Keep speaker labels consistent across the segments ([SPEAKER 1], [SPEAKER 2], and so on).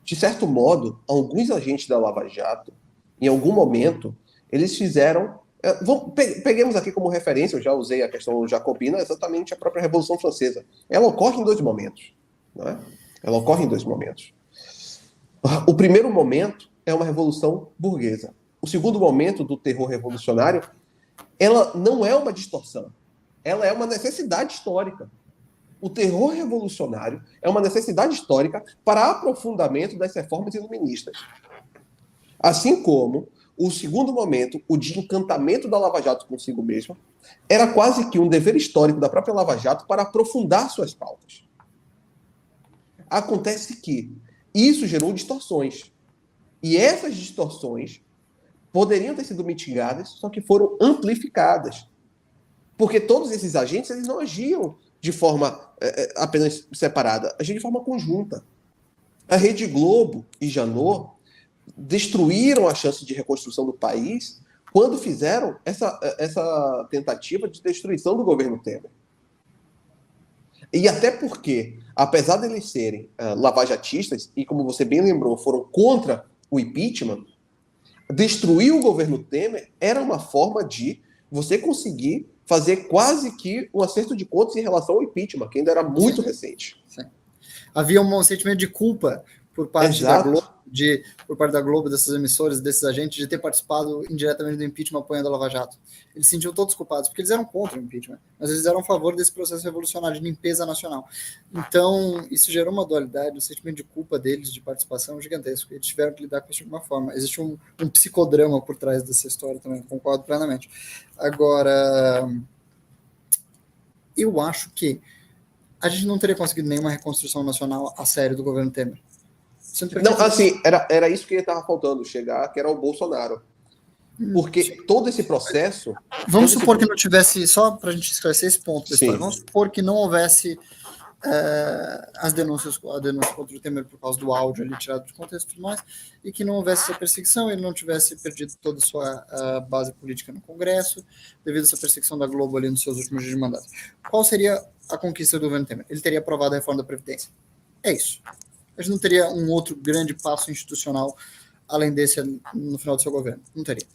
[SPEAKER 1] De certo modo, alguns agentes da Lava Jato, em algum momento, eles fizeram... Peguemos aqui como referência, eu já usei a questão jacobina, exatamente a própria Revolução Francesa. Ela ocorre em dois momentos. Não é? Ela ocorre em dois momentos. O primeiro momento é uma revolução burguesa. O segundo momento do terror revolucionário, ela não é uma distorção. Ela é uma necessidade histórica. O terror revolucionário é uma necessidade histórica para aprofundamento das reformas iluministas. Assim como o segundo momento, o de encantamento da Lava Jato consigo mesma, era quase que um dever histórico da própria Lava Jato para aprofundar suas pautas. Acontece que isso gerou distorções. E essas distorções poderiam ter sido mitigadas, só que foram amplificadas. Porque todos esses agentes eles não agiam de forma apenas separada, agiam de forma conjunta. A Rede Globo e Janot destruíram a chance de reconstrução do país quando fizeram essa tentativa de destruição do governo Temer. E até porque, apesar de eles serem lavajatistas, e como você bem lembrou, foram contra o impeachment, destruir o governo Temer era uma forma de você conseguir fazer quase que um acerto de contas em relação ao impeachment, que ainda era muito recente.
[SPEAKER 2] Sim. Havia um sentimento de culpa por parte da Globo, dessas emissoras, desses agentes, de ter participado indiretamente do impeachment apoiando a Lava Jato. Eles se sentiam todos culpados, porque eles eram contra o impeachment, mas eles eram a favor desse processo revolucionário de limpeza nacional. Então, isso gerou uma dualidade, um sentimento de culpa deles, de participação gigantesco. Eles tiveram que lidar com isso de alguma forma. Existe um psicodrama por trás dessa história também, concordo plenamente. Agora, eu acho que a gente não teria conseguido nenhuma reconstrução nacional a sério do governo Temer.
[SPEAKER 1] Não, assim, era isso que estava faltando chegar, que era o Bolsonaro. Porque todo esse processo...
[SPEAKER 2] Vamos supor que não tivesse, só para a gente esclarecer esse ponto da história, vamos supor que não houvesse a denúncia contra o Temer por causa do áudio ali tirado de contexto e tudo mais, e que não houvesse essa perseguição, ele não tivesse perdido toda a sua base política no Congresso, devido a essa perseguição da Globo ali nos seus últimos dias de mandato. Qual seria a conquista do governo Temer? Ele teria aprovado a reforma da Previdência. É isso. A gente não teria um outro grande passo institucional além desse no final do seu governo. Não teria.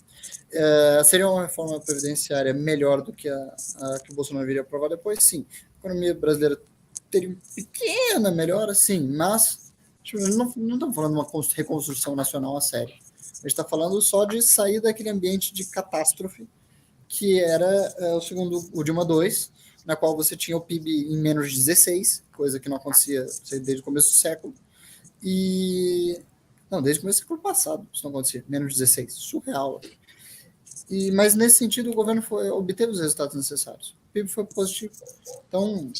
[SPEAKER 2] Seria uma reforma previdenciária melhor do que a que o Bolsonaro viria aprovar depois? Sim. A economia brasileira teria uma pequena melhora? Sim. Mas não estamos falando de uma reconstrução nacional a sério. A gente está falando só de sair daquele ambiente de catástrofe que era o Dilma II, na qual você tinha o PIB em menos de 16, coisa que não acontecia desde o começo do século. Não, desde o começo do século passado isso não acontecia, menos de 16, surreal. Mas nesse sentido o governo obteve os resultados necessários. O PIB foi positivo. Então,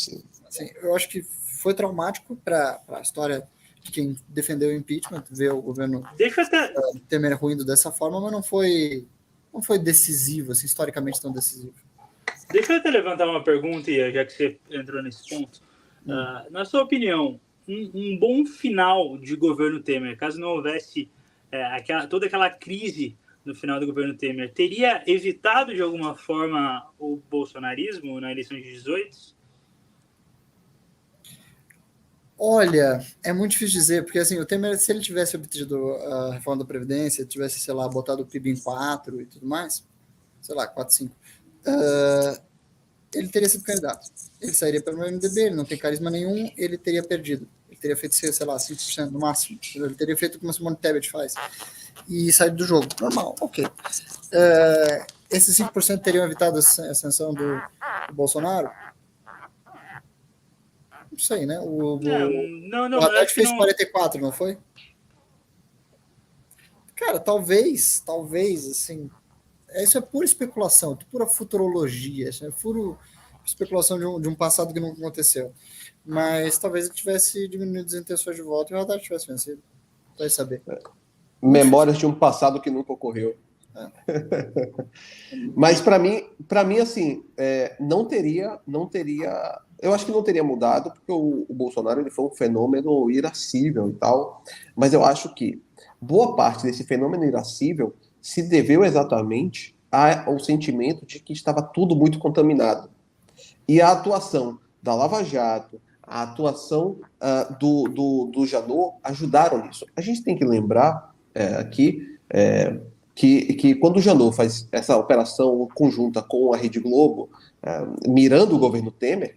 [SPEAKER 2] assim, eu acho que foi traumático para a história de quem defendeu o impeachment, ver o governo Temer ruindo dessa forma, mas não foi decisivo, assim, historicamente tão decisivo.
[SPEAKER 3] Deixa eu até levantar uma pergunta, já que você entrou nesse ponto. Na sua opinião, um bom final de governo Temer, caso não houvesse toda aquela crise no final do governo Temer, teria evitado de alguma forma o bolsonarismo na eleição de 18?
[SPEAKER 2] Olha, é muito difícil dizer, porque assim, o Temer, se ele tivesse obtido a reforma da Previdência, tivesse, sei lá, botado o PIB em 4 e tudo mais, sei lá, 4, 5, ele teria sido candidato. Ele sairia pelo MDB, ele não tem carisma nenhum, ele teria perdido. Ele teria feito, sei lá, 5% no máximo. Ele teria feito como a Simone Tebet faz. E saído do jogo. Normal, ok. Esses 5% teriam evitado a ascensão do Bolsonaro? Não sei, né? O Haddad fez 44, não foi? Cara, talvez, assim... Isso é pura especulação, pura futurologia, isso é pura especulação de um passado que não aconteceu. Mas talvez ele tivesse diminuído as intenções de voto e o Haddad tivesse vencido. Vai saber.
[SPEAKER 1] Memórias de um passado que nunca ocorreu. Mas para mim assim, não teria. Eu acho que não teria mudado, porque o Bolsonaro ele foi um fenômeno irascível e tal. Mas eu acho que boa parte desse fenômeno irascível se deveu exatamente ao sentimento de que estava tudo muito contaminado. E a atuação da Lava Jato, a atuação do Janot ajudaram nisso. A gente tem que lembrar aqui que quando o Janot faz essa operação conjunta com a Rede Globo, mirando o governo Temer,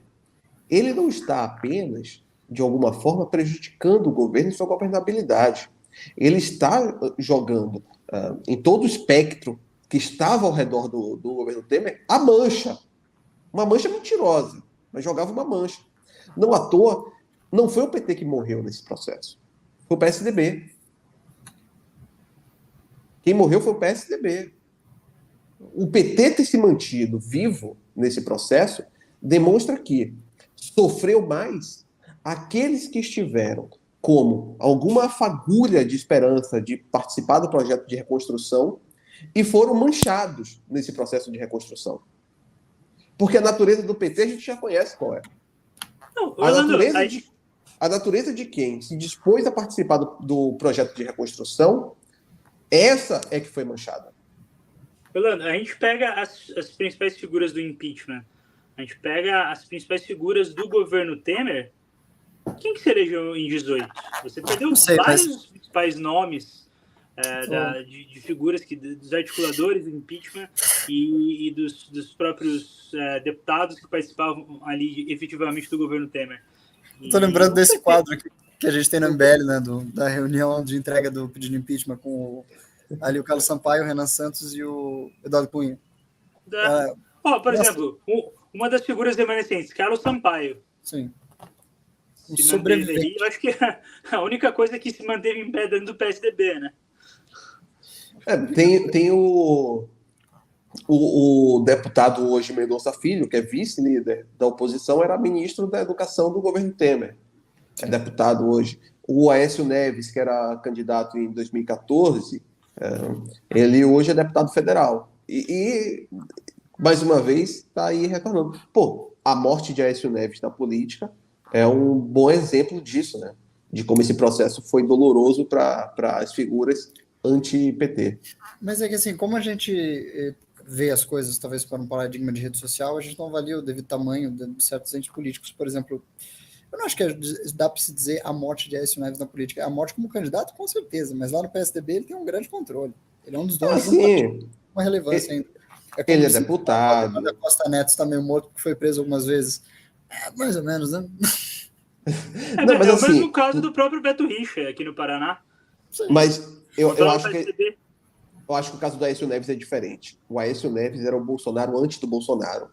[SPEAKER 1] ele não está apenas, de alguma forma, prejudicando o governo e sua governabilidade. Ele está jogando em todo o espectro que estava ao redor do governo Temer a mancha. Uma mancha mentirosa, mas jogava uma mancha. Não à toa, não foi o PT que morreu nesse processo. Foi o PSDB. Quem morreu foi o PSDB. O PT ter se mantido vivo nesse processo demonstra que sofreu mais aqueles que estiveram como alguma fagulha de esperança de participar do projeto de reconstrução e foram manchados nesse processo de reconstrução. Porque a natureza do PT a gente já conhece qual é.
[SPEAKER 3] Não,
[SPEAKER 1] A natureza de quem se dispôs a participar do projeto de reconstrução, essa é que foi manchada.
[SPEAKER 3] Orlando, a gente pega as principais figuras do impeachment, a gente pega as principais figuras do governo Temer. Quem que se elegeu em 18? Você perdeu vários principais nomes de figuras dos articuladores do impeachment e dos próprios deputados que participavam ali efetivamente do governo Temer.
[SPEAKER 2] Estou lembrando desse quadro aqui que a gente tem no MBL, né, da reunião de entrega do pedido de impeachment com ali o Carlos Sampaio, o Renan Santos e o Eduardo Cunha.
[SPEAKER 3] Por exemplo, uma das figuras remanescentes, Carlos Sampaio.
[SPEAKER 2] Sim.
[SPEAKER 3] Eu acho que a única coisa que se manteve em pé dentro do PSDB, né?
[SPEAKER 1] Tem o deputado hoje, Mendonça Filho, que é vice-líder da oposição, era ministro da Educação do governo Temer. É deputado hoje. O Aécio Neves, que era candidato em 2014, ele hoje é deputado federal. E mais uma vez, está aí retornando. A morte de Aécio Neves na política é um bom exemplo disso, né? De como esse processo foi doloroso para as figuras anti-PT.
[SPEAKER 2] Mas é que assim, como a gente vê as coisas, talvez para um paradigma de rede social, a gente não avalia o devido tamanho de certos entes políticos. Por exemplo, eu não acho que dá para se dizer a morte de Aécio Neves na política. A morte como candidato, com certeza, mas lá no PSDB ele tem um grande controle. Ele é um dos donos do partido, uma relevância ainda.
[SPEAKER 1] Ele é deputado.
[SPEAKER 2] O Costa Neto está meio morto porque foi preso algumas vezes. Mais ou menos, né?
[SPEAKER 1] Não, mas
[SPEAKER 3] o mesmo caso do próprio Beto Richa aqui no Paraná.
[SPEAKER 1] Mas eu acho que o caso do Aécio Neves é diferente. O Aécio Neves era o Bolsonaro antes do Bolsonaro.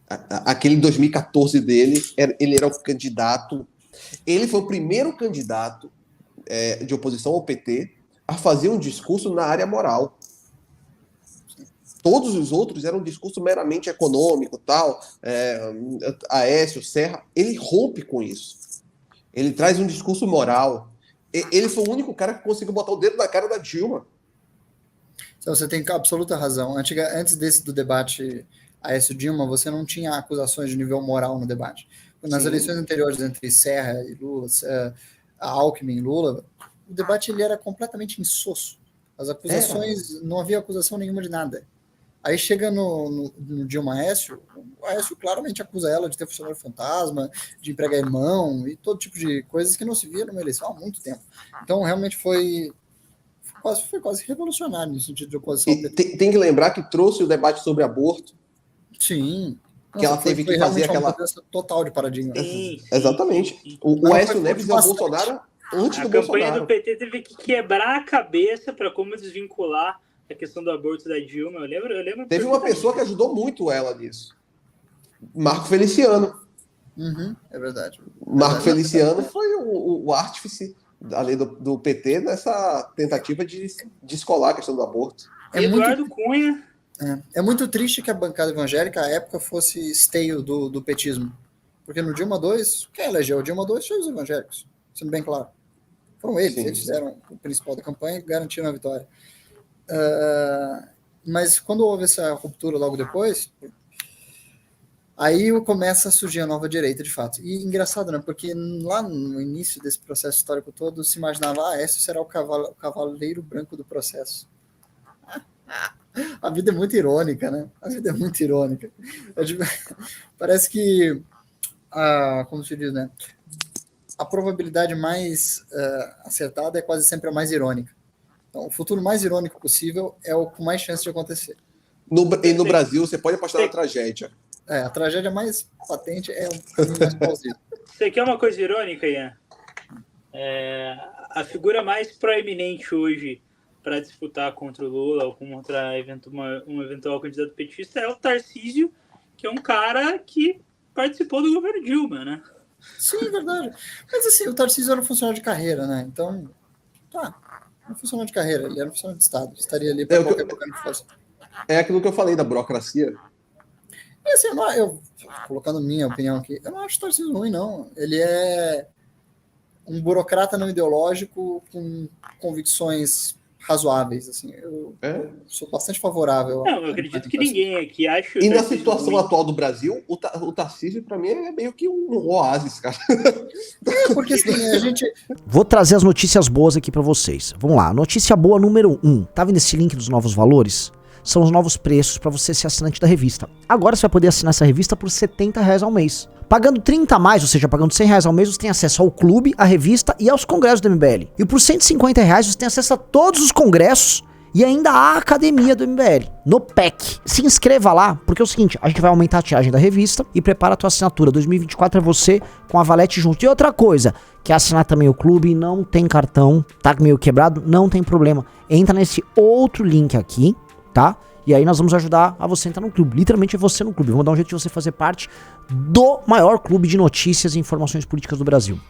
[SPEAKER 1] Aquele 2014 dele, ele era o candidato. Ele foi o primeiro candidato de oposição ao PT a fazer um discurso na área moral. Todos os outros eram um discurso meramente econômico, tal. Aécio, Serra, ele rompe com isso. Ele traz um discurso moral. Ele foi o único cara que conseguiu botar o dedo na cara da Dilma.
[SPEAKER 2] Então, você tem absoluta razão. Antes do debate Aécio-Dilma, você não tinha acusações de nível moral no debate. Nas eleições anteriores entre Serra e Lula, Alckmin e Lula, o debate ele era completamente insosso. As acusações, não havia acusação nenhuma de nada. Aí chega no Dilma Aécio, o Aécio claramente acusa ela de ter funcionário fantasma, de empregar irmão e todo tipo de coisas que não se via numa eleição há muito tempo. Então, realmente foi quase revolucionário no sentido de oposição.
[SPEAKER 1] Tem que lembrar que trouxe o debate sobre aborto.
[SPEAKER 2] Sim.
[SPEAKER 1] Que ela teve que fazer aquela
[SPEAKER 2] mudança total de paradigma.
[SPEAKER 1] Sim. Exatamente. O Aécio Neves é o Bolsonaro antes do Bolsonaro.
[SPEAKER 3] A campanha do PT teve que quebrar a cabeça para como desvincular a questão do aborto da Dilma. Eu lembro.
[SPEAKER 1] Teve uma pessoa que ajudou muito ela nisso. Marco Feliciano.
[SPEAKER 2] É verdade.
[SPEAKER 1] Marco Feliciano foi o artífice ali do PT nessa tentativa de descolar a questão do aborto.
[SPEAKER 3] Eduardo Cunha.
[SPEAKER 2] É muito triste que a bancada evangélica, à época, fosse esteio do petismo. Porque no Dilma II, quem elegeu o Dilma II foi os evangélicos, sendo bem claro. Foram eles, eles fizeram o principal da campanha e garantiram a vitória. Mas quando houve essa ruptura logo depois, aí começa a surgir a nova direita, de fato. E engraçado, né? Porque lá no início desse processo histórico todo, se imaginava, esse será o cavaleiro branco do processo. A vida é muito irônica, né? A vida é muito irônica. Parece que como se diz, né? A probabilidade mais acertada é quase sempre a mais irônica. Então, o futuro mais irônico possível é o com mais chance de acontecer.
[SPEAKER 1] E no Brasil, você pode apostar na tragédia.
[SPEAKER 2] A tragédia mais patente é o mais plausível.
[SPEAKER 3] Você quer uma coisa irônica, Ian? A figura mais proeminente hoje para disputar contra o Lula ou contra um eventual candidato petista é o Tarcísio, que é um cara que participou do governo Dilma, né?
[SPEAKER 2] Sim, é verdade. Mas assim, o Tarcísio era um funcionário de carreira, né? Então, um funcionário de carreira, ele era um funcionário de Estado, estaria ali para qualquer governo que fosse.
[SPEAKER 1] É aquilo que eu falei da burocracia.
[SPEAKER 2] E assim, eu colocando minha opinião aqui, eu não acho o Tarcísio ruim, não. Ele é um burocrata não ideológico com convicções razoáveis, assim. Eu sou bastante favorável.
[SPEAKER 3] Não, eu acredito que ninguém aqui acha.
[SPEAKER 1] E na situação atual do Brasil, o Tarcísio, para mim, é meio que um oásis, cara.
[SPEAKER 2] Porque assim, a gente...
[SPEAKER 4] Vou trazer as notícias boas aqui para vocês. Vamos lá, notícia boa número 1. Tá vendo esse link dos novos valores? São os novos preços para você ser assinante da revista. Agora você vai poder assinar essa revista por R$70 ao mês. Pagando 30 a mais, ou seja, pagando R$100 ao mês, você tem acesso ao clube, à revista e aos congressos do MBL. E por R$150 você tem acesso a todos os congressos e ainda a academia do MBL, no PEC. Se inscreva lá, porque é o seguinte, a gente vai aumentar a tiragem da revista e prepara a tua assinatura. 2024 é você com a Valete junto. E outra coisa, quer assinar também o clube, não tem cartão, tá meio quebrado, não tem problema. Entra nesse outro link aqui, tá? E aí nós vamos ajudar a você entrar no clube. Literalmente é você no clube. Vamos dar um jeito de você fazer parte do maior clube de notícias e informações políticas do Brasil.